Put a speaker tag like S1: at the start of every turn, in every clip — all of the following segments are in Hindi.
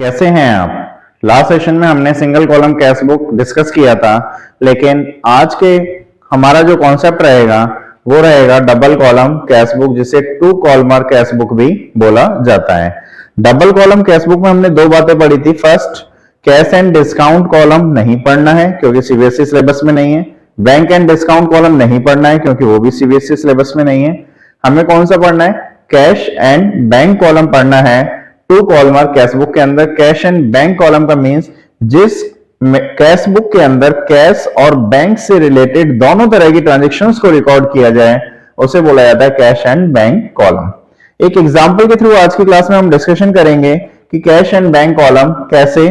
S1: कैसे हैं आप। लास्ट सेशन में हमने single column cash book discuss किया था, लेकिन आज के हमारा जो कॉन्सेप्ट रहेगा वो रहेगा डबल कॉलम कैश बुक, जिसे टू कॉलमर कैश बुक भी बोला जाता है। डबल कॉलम कैश बुक में हमने दो बातें पढ़ी थी। First, cash and discount column नहीं पढ़ना है क्योंकि सीबीएसई सिलेबस में नहीं है। बैंक एंड डिस्काउंट कॉलम नहीं पढ़ना है क्योंकि वो भी सीबीएसई सिलेबस में नहीं है। हमें कौन सा पढ़ना है? कैश एंड बैंक कॉलम पढ़ना है टू कॉलमर कैश बुक के अंदर। कैश एंड बैंक कॉलम का मींस जिस कैश बुक के अंदर कैश और बैंक से रिलेटेड दोनों तरह की ट्रांजैक्शंस को रिकॉर्ड किया जाए उसे बोला जाता है कैश एंड बैंक कॉलम। एक एग्जांपल के थ्रू आज की क्लास में हम डिस्कशन करेंगे कि कैश एंड बैंक कॉलम कैसे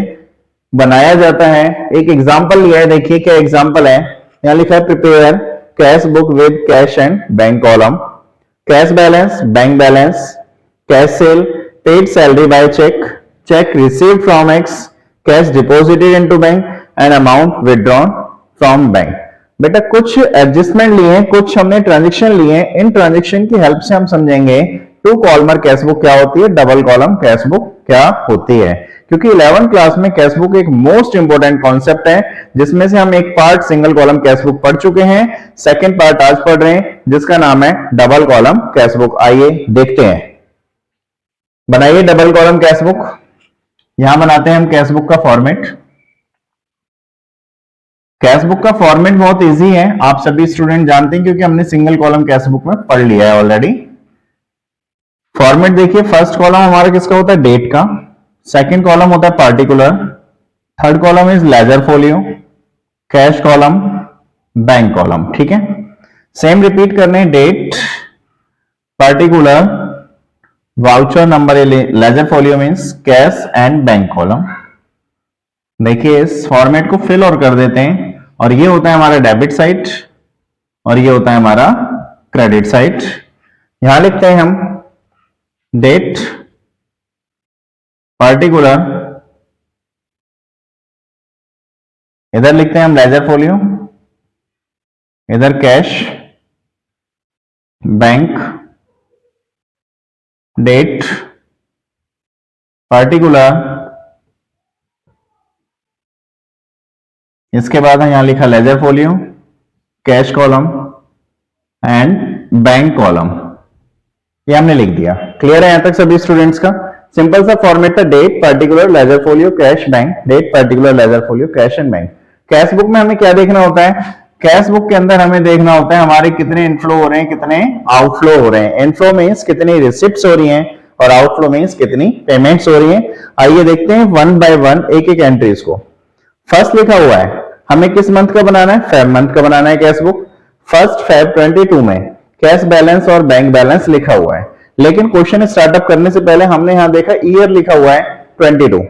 S1: बनाया जाता है। एक एग्जांपल लिया है, देखिए क्या एग्जांपल है। यहां लिखा है prepare cash book with cash and bank column, cash balance, bank balance, cash cell, paid salary by check, check received from X, cash deposited into bank and amount withdrawn from bank। बेटा कुछ एडजस्टमेंट लिए हैं, कुछ हमने ट्रांजेक्शन लिए हैं। इन ट्रांजेक्शन की हेल्प से हम समझेंगे टू कॉलमर कैश बुक क्या होती है, डबल कॉलम कैश बुक क्या होती है। क्योंकि 11th क्लास में कैश बुक एक मोस्ट इंपोर्टेंट कॉन्सेप्ट है, जिसमें से हम एक part single column cash book पढ़ चुके हैं, सेकेंड पार्ट आज पढ़ रहे हैं जिसका नाम है डबल कॉलम कैश बुक। आइए देखते हैं। बनाइए डबल कॉलम कैश बुक। यहां बनाते हैं हम कैश बुक का फॉर्मेट। कैश बुक का फॉर्मेट बहुत इजी है, आप सभी स्टूडेंट जानते हैं क्योंकि हमने सिंगल कॉलम कैश बुक में पढ़ लिया है ऑलरेडी। फॉर्मेट देखिए, फर्स्ट कॉलम हमारा किसका होता है? डेट का। सेकंड कॉलम होता है particular. Third column is ledger folio. Cash column, bank column. ठीक है, सेम रिपीट करने, date, particular, voucher number, ledger folio means cash and bank column. देखिए इस फॉर्मेट को फिल और कर देते हैं, और ये होता है हमारा डेबिट साइड और ये होता है हमारा क्रेडिट साइड। यहां लिखते हैं हम डेट, पार्टिकुलर, इधर लिखते हैं हम लेजर फोलियो, इधर कैश, बैंक, डेट, पार्टिकुलर, इसके बाद यहां लिखा laser folio, cash column and bank column. ये हमने लिख दिया। क्लियर है यहां तक सभी स्टूडेंट्स का? सिंपल सा फॉर्मेट था, date, particular, ledger folio, cash, bank, date, particular, ledger folio, cash and bank. Cash book में हमें क्या देखना होता है? कैश बुक के अंदर हमें देखना होता है हमारे कितने इनफ्लो हो रहे हैं, कितने आउटफ्लो हो रहे हैं। इनफ्लो मींस कितनी रिसिप्ट्स हो रही हैं और आउटफ्लो मींस कितनी पेमेंट्स हो रही हैं। आइए देखते हैं वन बाय वन एक एक एंट्रीज को। फर्स्ट लिखा हुआ है, हमें किस मंथ का बनाना है? फेब मंथ का बनाना है कैश बुक। फर्स्ट फेब 22 में कैश बैलेंस और बैंक बैलेंस लिखा हुआ है, लेकिन क्वेश्चन स्टार्टअप करने से पहले हमने यहां देखा ईयर लिखा हुआ है 22।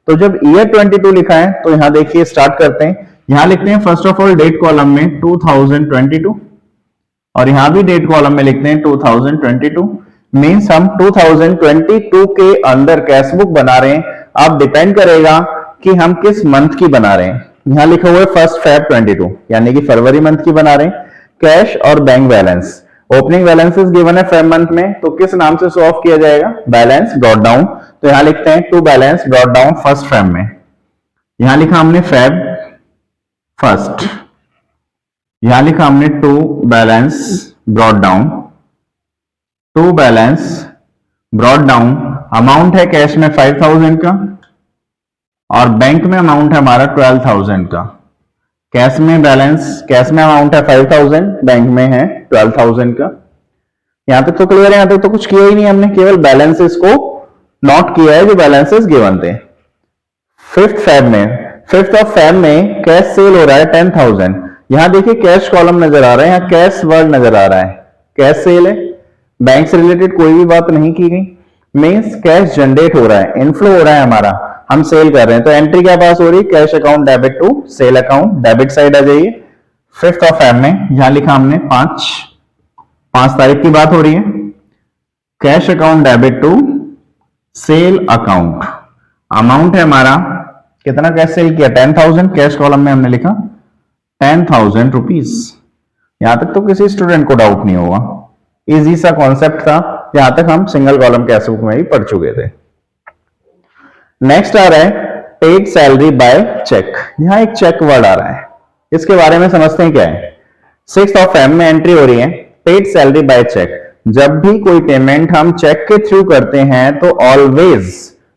S1: तो जब ईयर 22 लिखा है तो यहां देखिए स्टार्ट करते हैं। यहां लिखते हैं first of all date column में 2022 और यहां भी डेट कॉलम में लिखते हैं 2022। मींस हम 2022 के अंदर कैश बुक बना रहे हैं। अब डिपेंड करेगा कि हम किस मंथ की बना रहे हैं। यहां लिखा हुआ है फर्स्ट फेब 22 यानी कि फरवरी मंथ की बना रहे हैं। कैश और bank balance, opening balances given है फेब मंथ में, तो किस नाम से शो ऑफ किया जाएगा? Balance brought down. तो यहां लिखते हैं to balance brought down first Feb में। यहां लिखा हमने फेब फर्स्ट, यहां लिखा हमने to balance brought down, to balance brought down. Amount है कैश में 5000 का और बैंक में अमाउंट है हमारा 12000 का। कैश में बैलेंस, कैश में अमाउंट है 5000, बैंक में है 12000 का। यहां तक तो क्लियर है? यहां तक तो कुछ किया ही नहीं हमने, केवल बैलेंसेस को नोट किया है जो बैलेंसेस गिवन थे। फिफ्थ ऑफ फेब में कैश सेल हो रहा है 10000। यहां देखिए कैश कॉलम नजर आ रहा है, यहां कैश वर्ड नजर आ रहा है, कैश सेल है। बैंक से रिलेटेड कोई भी बात नहीं की गई, मींस कैश जनरेट हो रहा है, इनफ्लो हो रहा है हमारा, हम सेल कर रहे हैं। तो एंट्री क्या पास हो रही है? Cash account debit to sale account, debit side आ जाइए। फिफ्थ ऑफ फेब में यहां लिखा हमने 5 तारीख की बात हो रही है। Cash account debit to sale account, amount है हमारा कितना कैश सेल किया? 10000। कैश कॉलम में हमने लिखा 10,000 रुपीज। यहां तक तो किसी स्टूडेंट को डाउट नहीं होगा, इजी सा कॉन्सेप्ट था, यहां तक हम सिंगल कॉलम कैश बुक में ही पढ़ चुके थे। नेक्स्ट आ रहा है पेड सैलरी बाय चेक। यहां एक चेक वर्ड आ रहा है, इसके बारे में समझते हैं क्या है। 6th ऑफ फेब में एंट्री हो रही है पेड सैलरी बाय चेक। जब भी कोई पेमेंट हम चेक के थ्रू करते हैं तो always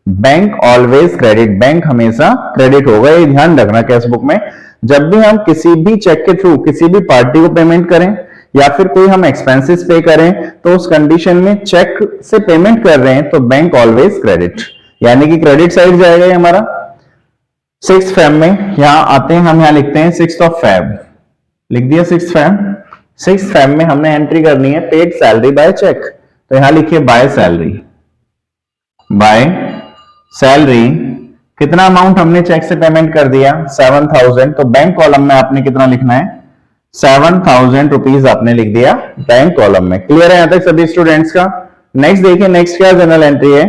S1: bank always credit, bank हमेशा क्रेडिट होगा, ये ध्यान रखना कैश बुक में। जब भी हम किसी भी चेक के थ्रू किसी भी पार्टी को पेमेंट करें या फिर कोई हम एक्सपेंसेस पे करें तो उस कंडीशन में चेक से पेमेंट कर रहे हैं तो बैंक ऑलवेज क्रेडिट, यानी कि क्रेडिट साइड जाएगा ये हमारा। 6th फेब में यहां आते हैं, हम यहां लिखते हैं 6th ऑफ फेब, लिख दिया 6th फेब। 6th फेब में हमने एंट्री करनी है पेड सैलरी बाय चेक, तो यहां लिखिए बाय सैलरी। बाय सैलरी कितना अमाउंट हमने चेक से पेमेंट कर दिया 7000, तो बैंक कॉलम में आपने कितना लिखना है 7000 रुपीज आपने लिख दिया बैंक कॉलम में। क्लियर है यहां तक सभी स्टूडेंट्स का। नेक्स्ट देखिए, नेक्स्ट क्या जनरल एंट्री है।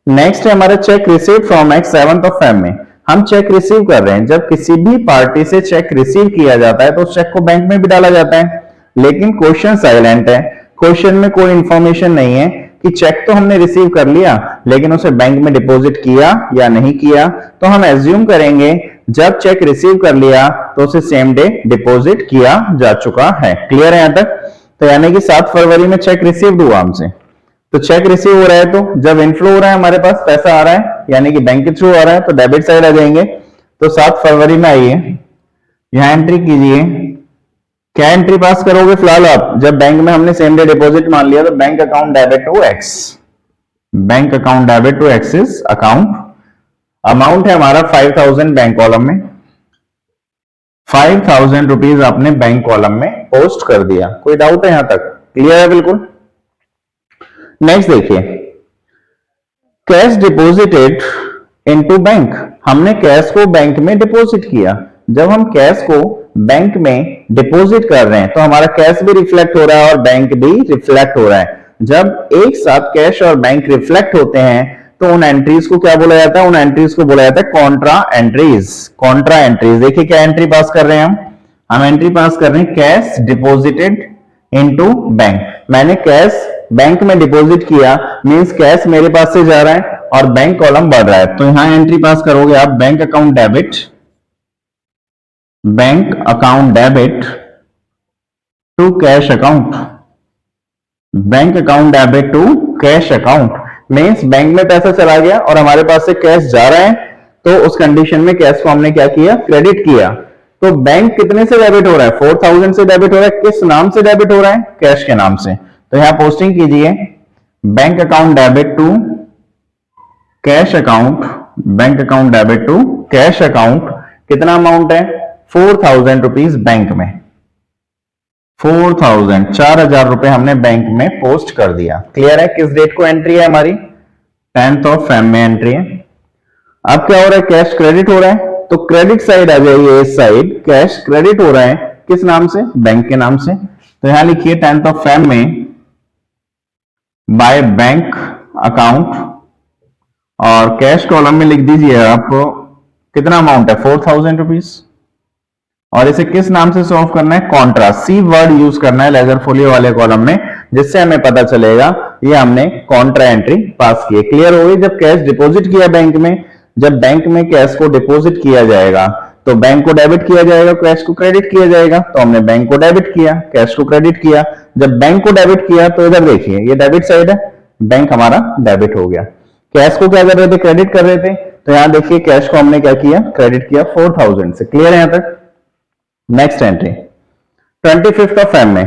S1: नेक्स्ट है हमारा check receive from x 7th of Feb में हम चेक रिसीव कर रहे हैं। जब किसी भी पार्टी से चेक रिसीव किया जाता है तो उस चेक को बैंक में भी डाला जाता है, लेकिन क्वेश्चन साइलेंट है, क्वेश्चन में कोई इंफॉर्मेशन नहीं है कि चेक तो हमने रिसीव कर लिया लेकिन उसे बैंक में डिपॉजिट किया या नहीं किया। तो हम एज्यूम करेंगे जब चेक रिसीव कर लिया तो उसे सेम डे डिपॉजिट किया जा चुका है। क्लियर है यहां तक। तो यानी कि 7 फरवरी में चेक रिसीव्ड हुआ हमसे, तो चेक रिसीव हो रहा है तो जब इनफ्लो हो रहा है हमारे पास पैसा आ रहा है यानी कि बैंक के थ्रू आ रहा है तो डेबिट साइड आ जाएंगे। तो 7 फरवरी में आइए, यहां एंट्री कीजिए। क्या एंट्री पास करोगे फिलहाल आप, जब बैंक में हमने सेम डे डिपॉजिट मान लिया तो bank account debit to X, bank account debit to Axis account. Amount है हमारा 5000 बैंक कॉलम में, 5000 रुपीज आपने बैंक कॉलम में पोस्ट कर दिया। कोई डाउट है यहां तक, क्लियर है बिल्कुल। नेक्स्ट देखिए, कैश डिपॉजिटेड इनटू बैंक, हमने कैश को बैंक में डिपॉजिट किया। जब हम कैश को बैंक में डिपॉजिट कर रहे हैं तो हमारा कैश भी रिफ्लेक्ट हो रहा है और बैंक भी रिफ्लेक्ट हो रहा है। जब एक साथ कैश और बैंक रिफ्लेक्ट होते हैं तो उन एंट्रीज को क्या बोला जाता है, उन एंट्रीज को बोला जाता है कॉन्ट्रा एंट्रीज। कॉन्ट्रा एंट्रीज देखिए क्या एंट्री पास कर रहे हैं हम एंट्री पास कर रहे हैं कैश डिपॉजिटेड इनटू बैंक। मैंने कैश बैंक में डिपॉजिट किया, मींस कैश मेरे पास से जा रहा है और बैंक कॉलम बढ़ रहा है, तो यहां एंट्री पास करोगे आप bank account debit, bank account debit to cash account, bank account debit to cash account. Means bank में पैसा चला गया और हमारे पास से कैश जा रहा है तो उस कंडीशन में कैश को हमने क्या किया, क्रेडिट किया। तो बैंक कितने से डेबिट हो रहा है, 4000 से डेबिट हो रहा है। किस नाम से डेबिट हो रहा है, कैश के नाम से। तो यहां पोस्टिंग कीजिए bank account debit to cash account, bank account debit to cash account. कितना अमाउंट है 4000 रुपीज बैंक में, 4000 रुपए हमने बैंक में पोस्ट कर दिया। क्लियर है। किस डेट को एंट्री है हमारी 10th ऑफ फेब में एंट्री है। अब क्या हो रहा है, कैश क्रेडिट हो रहा है तो क्रेडिट साइड आ जाइए, इस साइड कैश क्रेडिट हो रहा है किस नाम से, बैंक के नाम से। तो यहां लिखिए 10th ऑफ फेब में बाय बैंक अकाउंट और कैश कॉलम में लिख दीजिए आप कितना अमाउंट है 4000 रुपीज और इसे किस नाम से सॉल्व करना है, कॉन्ट्रा, सी वर्ड यूज करना है लेजर फोलियो वाले कॉलम में, जिससे हमें पता चलेगा ये हमने कॉन्ट्रा एंट्री पास की है। क्लियर हो गई। जब कैश डिपॉजिट किया बैंक में, जब बैंक में कैश को डिपॉजिट किया जाएगा तो बैंक को डेबिट किया जाएगा, कैश को क्रेडिट किया जाएगा। तो हमने बैंक को डेबिट किया, कैश को क्रेडिट किया। जब बैंक को डेबिट किया तो इधर देखिए ये डेबिट साइड है, बैंक हमारा डेबिट हो गया। कैश को क्या कर रहे थे, क्रेडिट कर रहे थे, तो यहां देखिए कैश को हमने क्या किया, क्रेडिट किया 4000 से। क्लियर है यहां तक। Next entry 25th of Feb में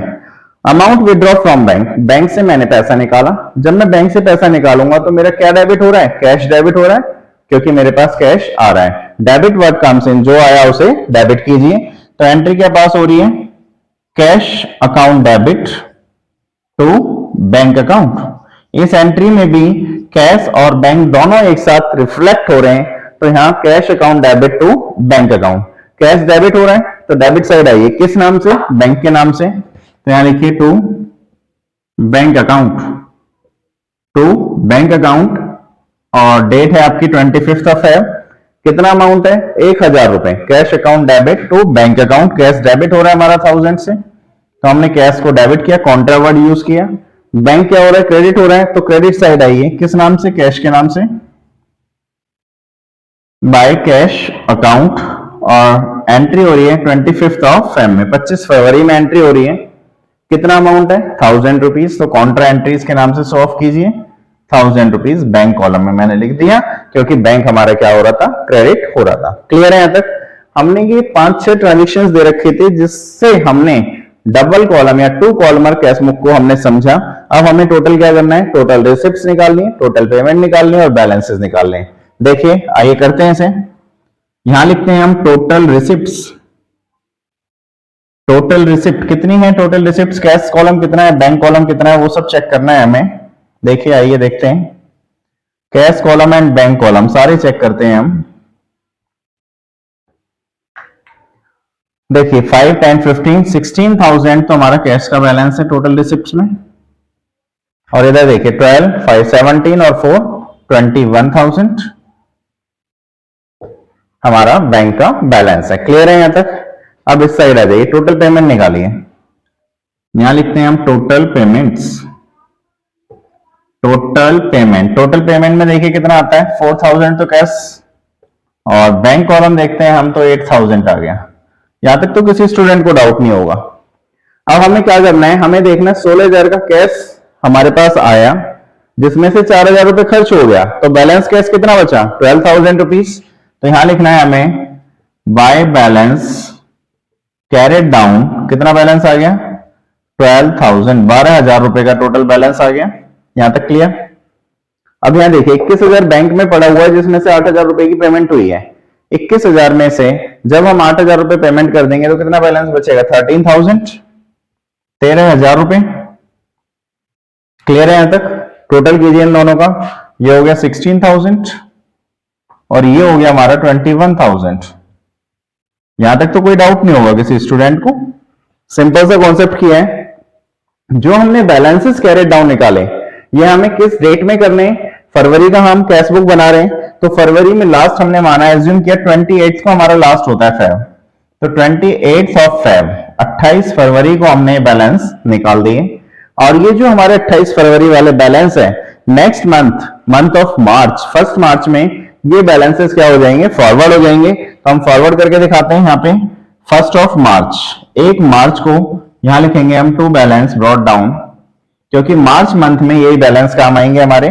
S1: amount withdraw from bank, bank से मैंने पैसा निकाला। जब मैं बैंक से पैसा निकालूंगा तो मेरा क्या डेबिट हो रहा है, कैश डेबिट हो रहा है क्योंकि मेरे पास कैश आ रहा है। डेबिट वर्ड कम्स इन, जो आया उसे डेबिट कीजिए। तो एंट्री क्या पास हो रही है, cash account debit to bank account. इस एंट्री में भी कैश और बैंक दोनों एक साथ रिफ्लेक्ट हो रहे हैं, तो यहां cash account debit to bank account. Cash debit हो रहा है तो डेबिट साइड आइए किस नाम से, बैंक के नाम से। तो यहां लिखिए to bank account, to bank account और डेट है आपकी 25th ऑफ फेब। कितना अमाउंट है 1000 रुपए, cash account debit to bank account. Cash debit हो रहा है हमारा 1000 से, तो हमने कैश को डेबिट किया, कॉन्ट्रा वर्ड यूज किया। बैंक क्या हो रहा है, क्रेडिट हो रहा है, तो क्रेडिट साइड आइए किस नाम से, कैश के नाम से। बाय कैश अकाउंट और एंट्री हो रही है 25th ऑफ फेब में, 25 फरवरी में एंट्री हो रही है। कितना अमाउंट है 1000 रुपीज, तो कॉन्ट्रा एंट्रीज के नाम से शो ऑफ कीजिए 1000 रुपीज बैंक कॉलम में मैंने लिख दिया, क्योंकि बैंक हमारा क्या हो रहा था, क्रेडिट हो रहा था। क्लियर है यहां तक? हमने ये 5-6 ट्रांजेक्शंस दे रखे थे जिससे हमने डबल कॉलम या 2 कॉलमर कैश बुक को हमने समझा। अब हमें टोटल क्या करना है, टोटल रिसिप्ट्स निकालनी है, टोटल पेमेंट निकालनी है और बैलेंसेस निकालने हैं। देखिए आइए करते हैं इसे। यहां लिखते हैं हम टोटल रिसिप्ट्स। टोटल रिसिप्ट कितनी है, टोटल रिसिप्ट्स कैश कॉलम कितना है, बैंक कॉलम कितना है, वो सब चेक करना है हमें। देखिए आइए देखते हैं, cash column and bank column सारे चेक करते हैं हम। देखिए 5, 10, 15, 16,000 तो हमारा कैश का बैलेंस है टोटल रिसिप्ट्स में। और इधर देखिए 12, 5, 17 और 4, 21,000 हमारा बैंक का बैलेंस है। क्लियर है यहां तक? अब इस साइड आ जाइए, टोटल पेमेंट निकालिए। यहां लिखते हैं हम total payments. Total payment, total payment में देखिए कितना आता है 4000 तो कैश, और बैंक कॉलम देखते हैं हम तो 8000 आ गया। यहां तक तो किसी स्टूडेंट को डाउट नहीं होगा। अब हमें क्या करना है, हमें देखना है 16000 का कैश हमारे पास आया, जिसमें से 4000 रुपए खर्च हो गया, तो बैलेंस कैश कितना बचा 12,000 रुपीज। तो यहां लिखना है हमें बाय बैलेंस कैरेड डाउन, कितना बैलेंस आ गया 12,000, 12,000 रुपए का टोटल बैलेंस आ गया। यहां तक क्लियर? अब यहां देखिए 21,000 बैंक में पड़ा हुआ है, जिसमें से 8,000 रुपए की पेमेंट हुई है। 21,000 में से जब हम 8,000 रुपए पेमेंट कर देंगे तो कितना बैलेंस बचेगा 13,000, 13,000 रुपए। क्लियर है यहां तक? टोटल कीजिए इन दोनों का, ये हो गया 16,000 और ये हो गया हमारा 21,000। यहां तक तो कोई डाउट नहीं होगा किसी स्टूडेंट को। सिंपल सा कॉन्सेप्ट किया है। जो हमने बैलेंसेस कैरेड डाउन निकाले, ये हमें किस डेट में करने हैं, फरवरी का हम कैश बुक बना रहे हैं, तो फरवरी में लास्ट हमने माना एज्यूम किया 28 को हमारा लास्ट होता है फेब, तो 28 ऑफ फेब 28 फरवरी को हमने बैलेंस निकाल दिए। और ये जो हमारे 28 फरवरी वाले बैलेंस है, नेक्स्ट मंथ ऑफ मार्च 1 मार्च में ये बैलेंसेस क्या हो जाएंगे, फॉरवर्ड हो जाएंगे। तो हम फॉरवर्ड करके दिखाते हैं यहाँ पे 1 मार्च, 1 मार्च को यहां लिखेंगे हम टू बैलेंस ब्रॉट डाउन, क्योंकि मार्च मंथ में यही बैलेंस काम आएंगे हमारे।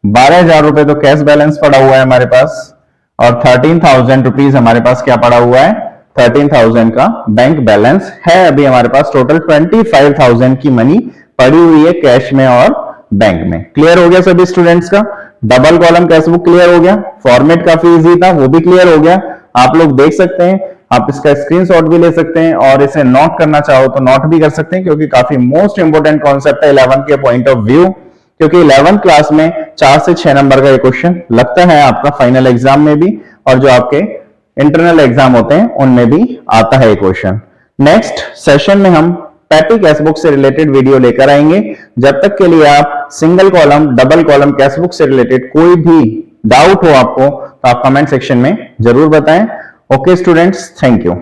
S1: 12,000 रुपए तो कैश बैलेंस पड़ा हुआ है हमारे पास, और 13,000 रुपीज हमारे पास क्या पड़ा हुआ है, 13,000 का बैंक बैलेंस है अभी हमारे पास। टोटल 25,000 की मनी पड़ी हुई है कैश में और बैंक में। क्लियर हो गया सभी स्टूडेंट्स का? Double column cash book clear हो गया, फॉर्मेट काफी इजी था वो भी क्लियर हो गया। आप लोग देख सकते हैं, आप इसका स्क्रीनशॉट भी ले सकते हैं और इसे नोट करना चाहो तो नोट भी कर सकते हैं, क्योंकि काफी मोस्ट इंपोर्टेंट कॉन्सेप्ट है 11 के पॉइंट ऑफ व्यू। क्योंकि 11th क्लास में 4 से 6 नंबर का ये क्वेश्चन लगता है आपका फाइनल एग्जाम में भी, और जो आपके इंटरनल एग्जाम होते हैं उनमें भी आता है ये क्वेश्चन। नेक्स्ट सेशन में हम पैटी कैश बुक से रिलेटेड वीडियो लेकर आएंगे। जब तक के लिए आप single column double column cash book से रिलेटेड कोई भी डाउट हो आपको, तो आप कमेंट सेक्शन में जरूर बताएं। Okay students, thank you.